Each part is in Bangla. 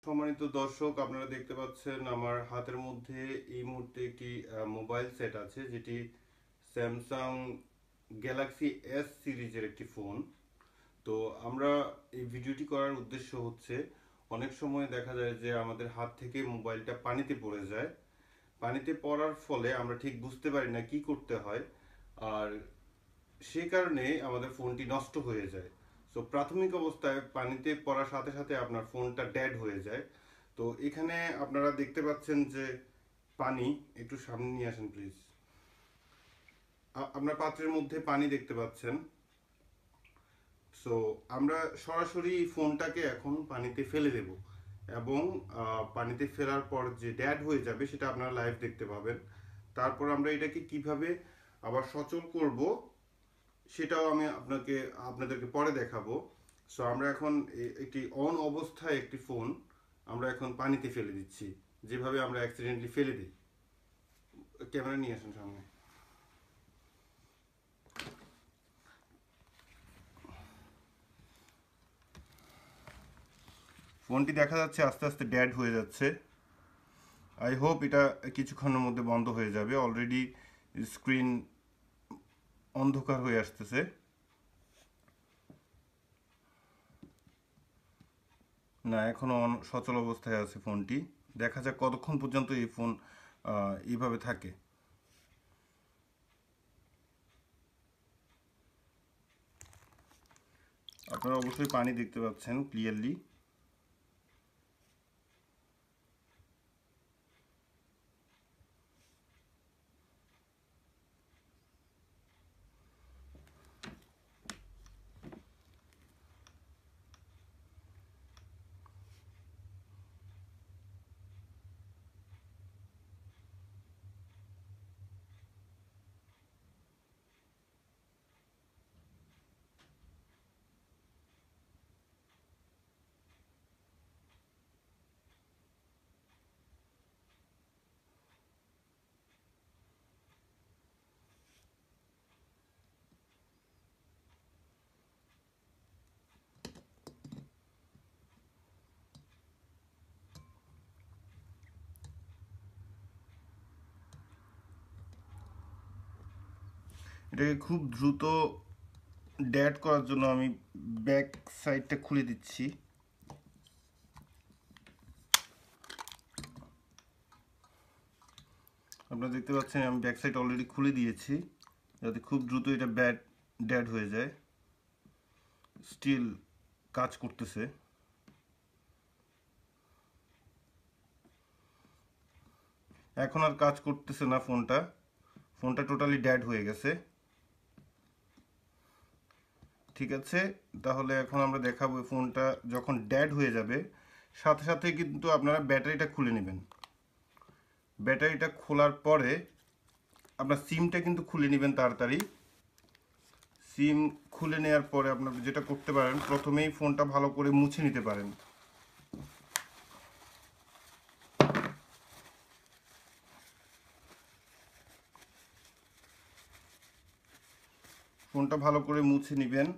সম্মানিত দর্শক, আপনারা দেখতে পাচ্ছেন আমার হাতের মধ্যে এই মুহূর্তে একটি মোবাইল সেট আছে, যেটি স্যামসাং গ্যালাক্সি এস সিরিজের একটি ফোন। তো আমরা এই ভিডিওটি করার উদ্দেশ্য হচ্ছে, অনেক সময় দেখা যায় যে আমাদের হাত থেকে মোবাইলটা পানিতে পড়ে যায়। পানিতে পড়ার ফলে আমরা ঠিক বুঝতে পারি না কি করতে হয়, আর সেই কারণে আমাদের ফোনটি নষ্ট হয়ে যায়। সো প্রাথমিক অবস্থায় পানিতে পড়ার সাথে সাথে আপনার ফোনটা ডেড হয়ে যায়। তো এখানে আপনারা দেখতে পাচ্ছেন যে পানি, একটু সামনে নিয়ে আসেন প্লিজ। আপনার পাত্রের মধ্যে পানি দেখতে পাচ্ছেন। সো আমরা সরাসরি ফোনটাকে এখন পানিতে ফেলে দেব, এবং পানিতে ফেলার পর যে ড্যাড হয়ে যাবে সেটা আপনারা লাইভ দেখতে পাবেন। তারপর আমরা এটাকে কিভাবে আবার সচল করব সেটাও আমি আপনাদেরকে পরে দেখাবো। সো আমরা এখন একটি অন অবস্থায় একটি ফোন আমরা এখন পানিতে ফেলে দিচ্ছি, যেভাবে আমরা অ্যাক্সিডেন্টলি ফেলে দিই। ক্যামেরা নিয়ে আসেন সামনে। ফোনটি দেখা যাচ্ছে আস্তে আস্তে ড্যাড হয়ে যাচ্ছে। আই হোপ এটা কিছুক্ষণের মধ্যে বন্ধ হয়ে যাবে। অলরেডি স্ক্রিন অন্ধকার হয়ে আসতেছে। না, এখনো সচল অবস্থায় আছে ফোনটি। দেখা যাক কতক্ষণ পর্যন্ত এই ফোন এইভাবে থাকে। আপনারা অবশ্যই পানি দেখতে পাচ্ছেন ক্লিয়ারলি। এটাকে খুব দ্রুত ড্যাড করার জন্য আমি ব্যাক সাইডটা খুলে দিচ্ছি। আপনারা দেখতে পাচ্ছেন আমি ব্যাক সাইড অলরেডি খুলে দিয়েছি, যাতে খুব দ্রুত এটা ড্যাড হয়ে যায়। স্টিল কাজ করতেছে। এখন আর কাজ করতেছে না ফোনটা টোটালি ড্যাড হয়ে গেছে। ঠিক আছে, তাহলে এখন আমরা দেখাবো ফোনটা যখন ড্যাড হয়ে যাবে সাথে সাথে কিন্তু আপনারা ব্যাটারিটা খুলে নেবেন। ব্যাটারিটা খোলার পরে আপনার সিমটা কিন্তু খুলে নেবেন তাড়াতাড়ি। সিম খুলে নেওয়ার পরে আপনারা যেটা করতে পারেন, প্রথমেই ফোনটা ভালো করে মুছে নিতে পারেন। ফোনটা ভালো করে মুছে নেবেন,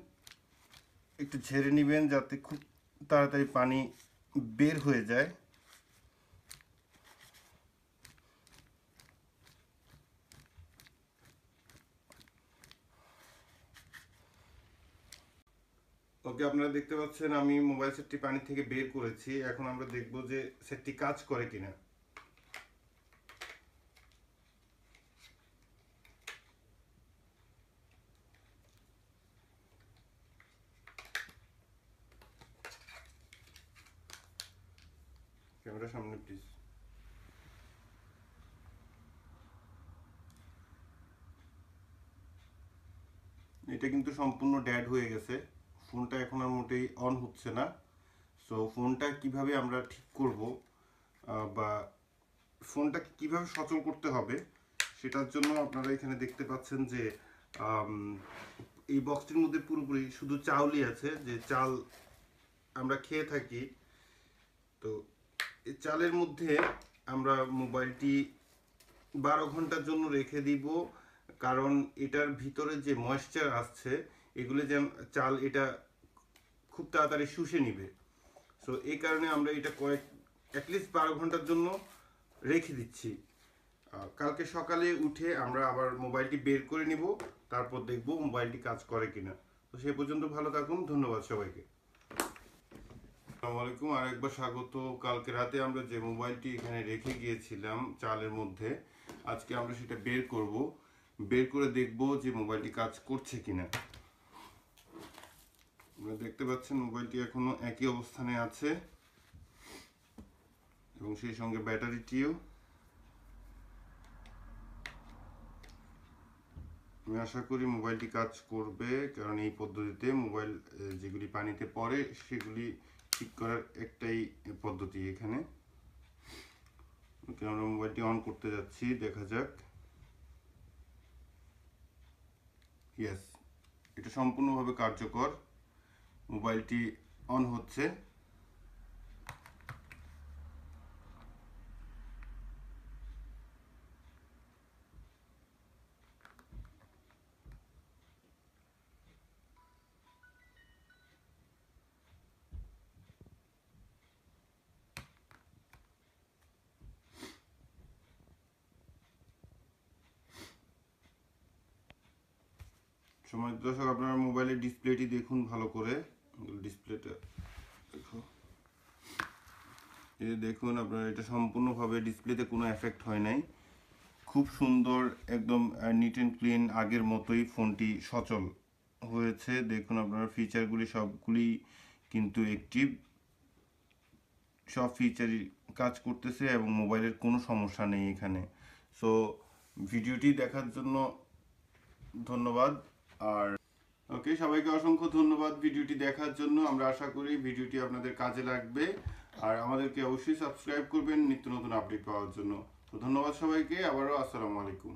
একটু ঝেড়ে নেবেন যাতে খুব তাড়াতাড়ি পানি বের হয়ে যায়। ওকে, আপনারা দেখতে পাচ্ছেন আমি মোবাইল সেটটি পানি থেকে বের করেছি। এখন আমরা দেখব যে সেটটি কাজ করে কিনা। ক্যামেরা সামনে প্লিজ। এটা কিন্তু সম্পূর্ণ ড্যাড হয়ে গেছে। ফোনটা এখন আর মোটেই অন হচ্ছে না। সো ফোনটা কিভাবে আমরা ঠিক করব, বা ফোনটা কিভাবে সচল করতে হবে, সেটার জন্য আপনারা এখানে দেখতে পাচ্ছেন যে এই বক্সটির মধ্যে পুরোপুরি শুধু চাউলই আছে, যে চাল আমরা খেয়ে থাকি। তো এই চালের মধ্যে আমরা মোবাইলটি 12 ঘন্টার জন্য রেখে দিব, কারণ এটার ভিতরে যে ময়েশ্চার আসছে এগুলো যেন চাল এটা খুব তাড়াতাড়ি শুষে নিবে। সো এই কারণে আমরা এটা অ্যাটলিস্ট 12 ঘন্টার জন্য রেখে দিচ্ছি। কালকে সকালে উঠে আমরা আবার মোবাইলটি বের করে নিব, তারপর দেখব মোবাইলটি কাজ করে কিনা। তো সে পর্যন্ত ভালো থাকুন, ধন্যবাদ সবাইকে। আসসালামু আলাইকুম, আরেকবার স্বাগত। কালকে রাতে আমরা যে মোবাইলটি এখানে রেখে গিয়েছিলাম চালের মধ্যে, আজকে আমরা সেটা বের করব, বের করে দেখব যে মোবাইলটি কাজ করছে কিনা। আপনারা দেখতে পাচ্ছেন মোবাইলটি এখনো একই অবস্থানে আছে এবং সেই সঙ্গে ব্যাটারিটিও। আমি আশা করি মোবাইলটি কাজ করবে, কারণ এই পদ্ধতিতে মোবাইল যেগুলি পানিতে পড়ে সেগুলি ঠিক করার একটাই পদ্ধতি এখানে। ওকে, আমরা মোবাইলটি অন করতে যাচ্ছি, দেখা যাক। ইয়েস, এটা সম্পূর্ণভাবে কার্যকর। মোবাইলটি অন হচ্ছে। সময় দর্শক, আপনারা মোবাইলের ডিসপ্লেটি দেখুন ভালো করে। ডিসপ্লেটা দেখো, এই দেখুন আপনারা, এটা সম্পূর্ণভাবে ডিসপ্লেতে কোনো এফেক্ট হয় নাই। খুব সুন্দর, একদম নিট অ্যান্ড ক্লিন, আগের মতোই ফোনটি সচল হয়েছে। দেখুন আপনারা, ফিচারগুলি সবগুলি কিন্তু অ্যাক্টিভ, সব ফিচারই কাজ করতেছে এবং মোবাইলের কোনো সমস্যা নেই এখানে। সো ভিডিওটি দেখার জন্য ধন্যবাদ। আর ওকে, সবাইকে অসংখ্য ধন্যবাদ ভিডিওটি দেখার জন্য। আমরা আশা করি ভিডিওটি আপনাদের কাজে লাগবে, আর আমাদেরকে অবশ্যই সাবস্ক্রাইব করবেন নিত্য নতুন আপডেট পাওয়ার জন্য। তো ধন্যবাদ সবাইকে, আবারও আসসালামু আলাইকুম।